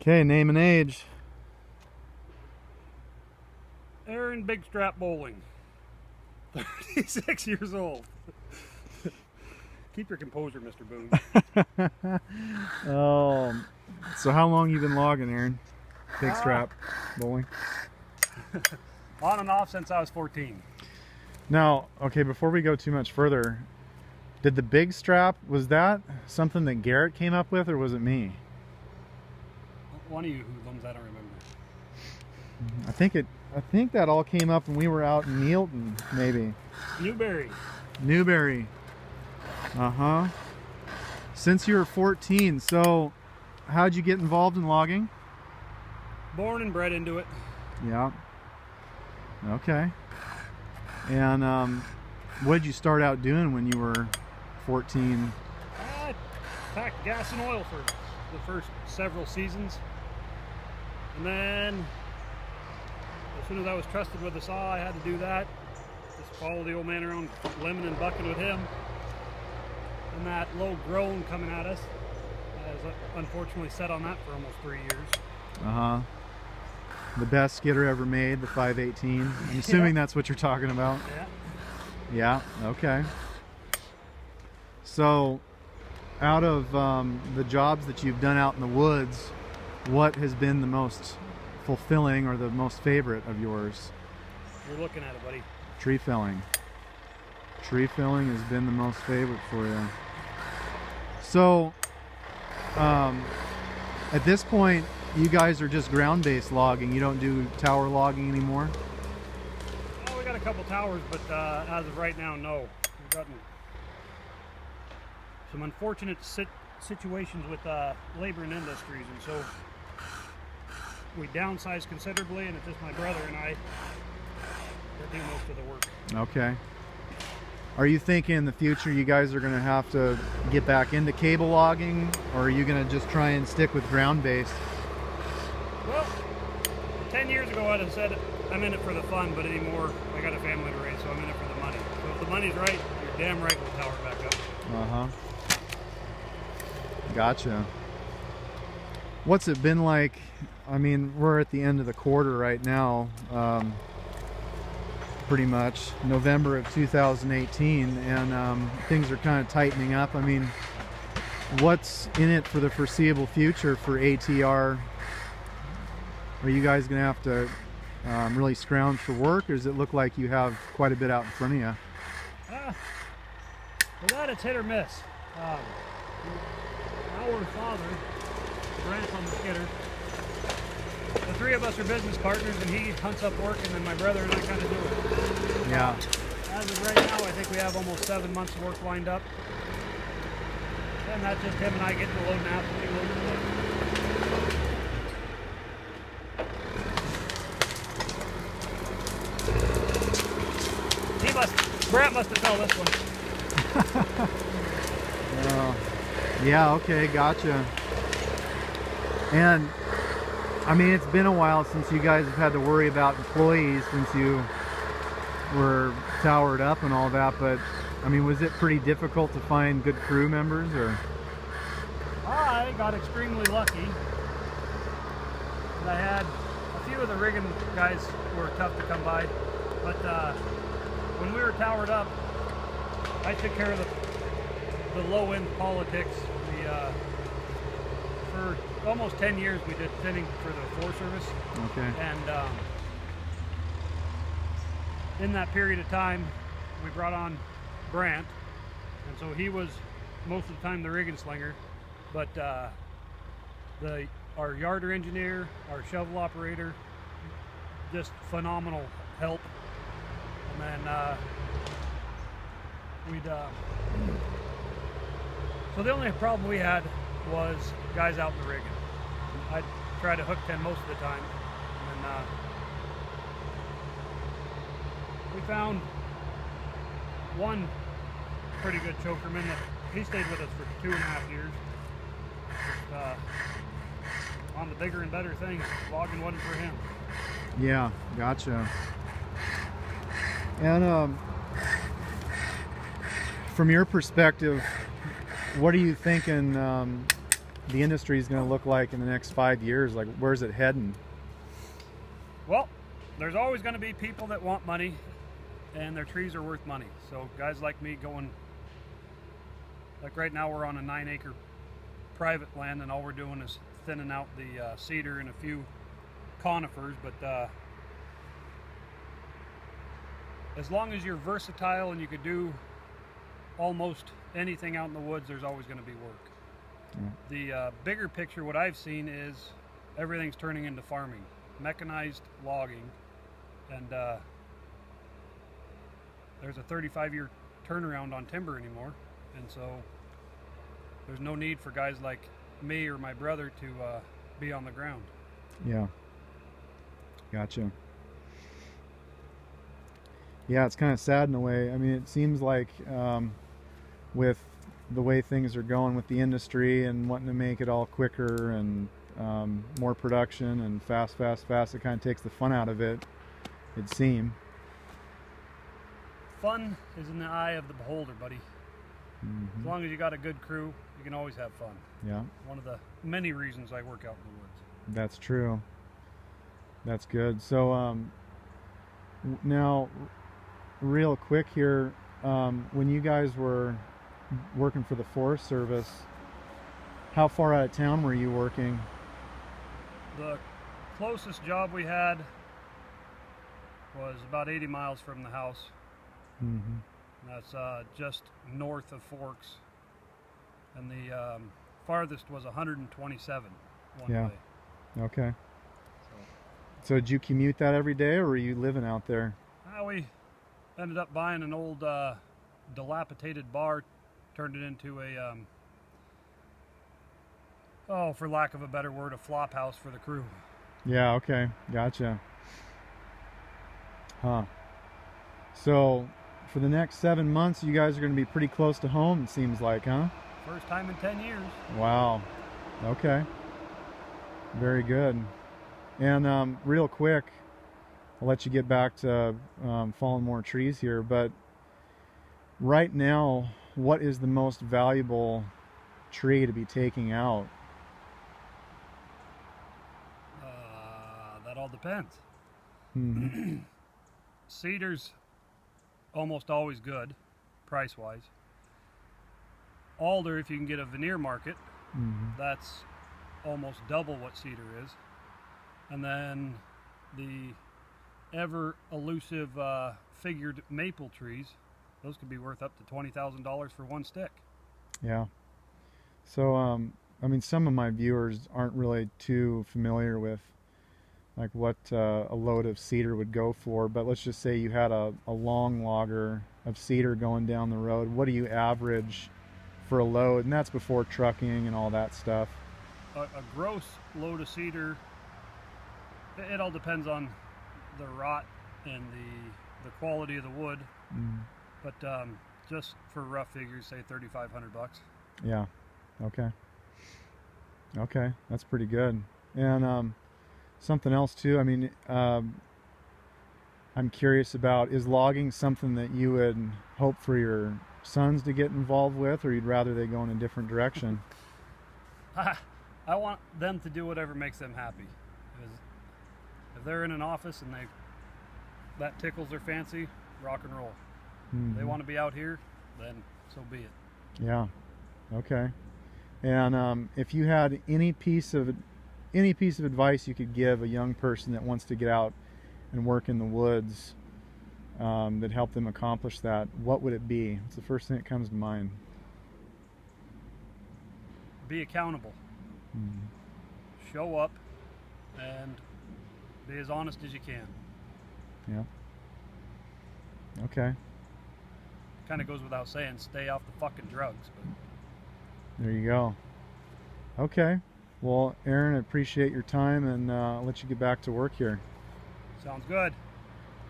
Okay, name and age. Aaron Big Strap Boling, 36 years old. Keep your composure, Mr. Boone. Oh, so how long you been logging, Aaron? Big strap bowling. On and off since I was 14. Now, okay, before we go too much further, did the big strap, was that something that Garrett came up with, or was it me? One of you hoodlums, I don't remember. I think that all came up when we were out in Neilton, maybe. Newberry. Uh-huh. Since you were 14, so how'd you get involved in logging? Born and bred into it. Yeah. Okay. And what did you start out doing when you were 14? I packed gas and oil for the first several seasons. And then, as soon as I was trusted with the saw, I had to do that. Just follow the old man around lemon and bucking with him. And that low groan coming at us has unfortunately sat on that for almost 3 years. Uh-huh. The best skidder ever made, the 518. I'm assuming that's what you're talking about. Yeah. Yeah, okay. So, out of the jobs that you've done out in the woods, what has been the most fulfilling or the most favorite of yours? You're looking at it, buddy. Tree felling. Tree felling has been the most favorite for you. So, at this point, you guys are just ground-based logging. You don't do tower logging anymore? Well, we got a couple towers, but as of right now, no. We've gotten some unfortunate situations with labor and industries, and so we downsized considerably, and it's just my brother and I that do most of the work. Okay. Are you thinking in the future you guys are going to have to get back into cable logging, or are you going to just try and stick with ground-based? Well, 10 years ago I'd have said I'm in it for the fun, but anymore I got a family to raise, so I'm in it for the money. So if the money's right, you're damn right we'll tower back up. Uh-huh. Gotcha. What's it been like? I mean, we're at the end of the quarter right now, pretty much, November of 2018, and things are kind of tightening up. I mean, what's in it for the foreseeable future for ATR? Are you guys going to have to really scrounge for work, or does it look like you have quite a bit out in front of you? With that, it's hit or miss. Our father, Grant on the skidder, the three of us are business partners, and he hunts up work, and then my brother and I kind of do it. Yeah. As of right now, I think we have almost 7 months of work lined up. And that's just him and I getting the load now. Brant must have fell this one. Yeah, okay, gotcha. And I mean, it's been a while since you guys have had to worry about employees since you were towered up and all that, but I mean, was it pretty difficult to find good crew members, or? I got extremely lucky. I had a few of the rigging guys were tough to come by, but when we were towered up, I took care of the low-end politics. For almost 10 years we did thinning for the Forest Service. Okay. And in that period of time, we brought on Brant, and so he was most of the time the rigging slinger, but our yarder engineer, our shovel operator, just phenomenal help. And then so the only problem we had was guys out in the rigging. I'd try to hook 10 most of the time, and then we found one pretty good chokerman that he stayed with us for 2.5 years. Just, on the bigger and better things, logging wasn't for him. Yeah, gotcha. And from your perspective, what are you thinking the industry is going to look like in the next 5 years? Like, where's it heading? Well, there's always going to be people that want money, and their trees are worth money. So guys like me going, like right now we're on a 9-acre private land, and all we're doing is thinning out the cedar and a few conifers. But as long as you're versatile and you could do almost anything out in the woods, there's always going to be work. The bigger picture, what I've seen is everything's turning into farming, mechanized logging, and there's a 35-year turnaround on timber anymore, and so there's no need for guys like me or my brother to be on the ground. Yeah. Gotcha. Yeah, it's kind of sad in a way. I mean, it seems like with the way things are going with the industry and wanting to make it all quicker and more production and fast, it kind of takes the fun out of it, it'd seem. Fun is in the eye of the beholder, buddy. Mm-hmm. As long as you got a good crew, you can always have fun. Yeah. One of the many reasons I work out in the woods. That's true. That's good. So now, real quick here, when you guys were working for the Forest Service, how far out of town were you working? The closest job we had was about 80 miles from the house. Mm-hmm. That's just north of Forks, and the farthest was 127 one way. Okay. So did you commute that every day, or were you living out there? We ended up buying an old dilapidated bar, turned it into a for lack of a better word, a flop house for the crew. Yeah, okay, gotcha. Huh. So for the next 7 months, you guys are going to be pretty close to home, it seems like, huh? First time in 10 years. Wow. Okay. Very good. And real quick, I'll let you get back to falling more trees here, but right now, what is the most valuable tree to be taking out? That all depends. Mm-hmm. Cedar's almost always good, price-wise. Alder, if you can get a veneer market, that's almost double what cedar is. And then the ever elusive figured maple trees, those could be worth up to $20,000 for one stick. Yeah. So, I mean, some of my viewers aren't really too familiar with like what a load of cedar would go for, but let's just say you had a long logger of cedar going down the road. What do you average for a load? And that's before trucking and all that stuff. A gross load of cedar, it all depends on the rot and the quality of the wood. But just for rough figures, say $3,500. Yeah. Okay, that's pretty good. And something else too, I mean, I'm curious about, is logging something that you would hope for your sons to get involved with, or you'd rather they go in a different direction? I want them to do whatever makes them happy. If they're in an office and that tickles their fancy, rock and roll. If they want to be out here, then so be it. Yeah. Okay. And if you had any piece of advice you could give a young person that wants to get out and work in the woods, that help them accomplish that, what would it be? What's the first thing that comes to mind? Be accountable. Show up and be as honest as you can. Yeah. Okay. Kind of goes without saying, stay off the fucking drugs. But there you go. Okay. Well, Aaron, I appreciate your time, and I'll let you get back to work here. sounds good.